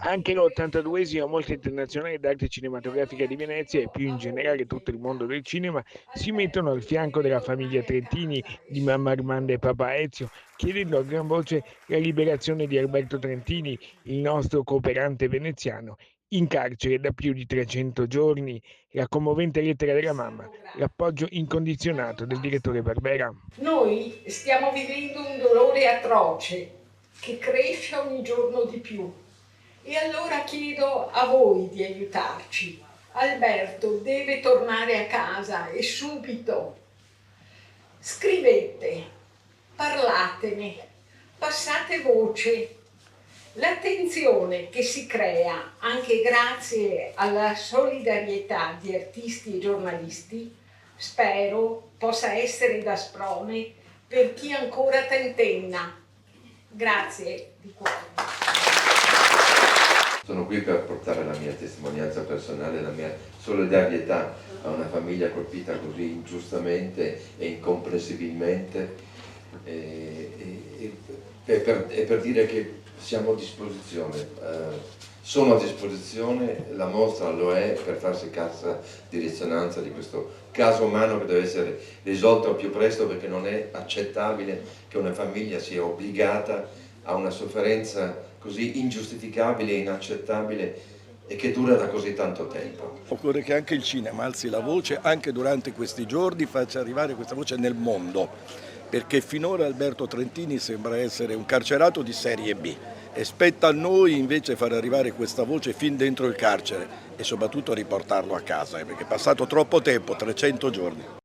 Anche l'82ª Mostra internazionale d'arte cinematografica di Venezia e più in generale tutto il mondo del cinema si mettono al fianco della famiglia Trentini, di mamma Armanda e papà Ezio, chiedendo a gran voce la liberazione di Alberto Trentini, il nostro cooperante veneziano, in carcere da più di 300 giorni. La commovente lettera della mamma, Siamo grati. l'appoggio incondizionato del direttore Barbera. Noi stiamo vivendo un dolore atroce che cresce ogni giorno di più. E allora chiedo a voi di aiutarci. Alberto deve tornare a casa e subito. Scrivete, parlatene, passate voce. L'attenzione che si crea anche grazie alla solidarietà di artisti e giornalisti, spero possa essere da sprone per chi ancora tentenna. Grazie di cuore. Sono qui per portare la mia testimonianza personale, la mia solidarietà a una famiglia colpita così ingiustamente e incomprensibilmente e per dire che siamo a disposizione, sono a disposizione, la mostra lo è per farsi cassa di risonanza di questo caso umano che deve essere risolto al più presto, perché non è accettabile che una famiglia sia obbligata a una sofferenza così ingiustificabile e inaccettabile e che dura da così tanto tempo. Occorre che anche il cinema alzi la voce, anche durante questi giorni faccia arrivare questa voce nel mondo, perché finora Alberto Trentini sembra essere un carcerato di serie B e spetta a noi invece far arrivare questa voce fin dentro il carcere e soprattutto riportarlo a casa, perché è passato troppo tempo, 300 giorni.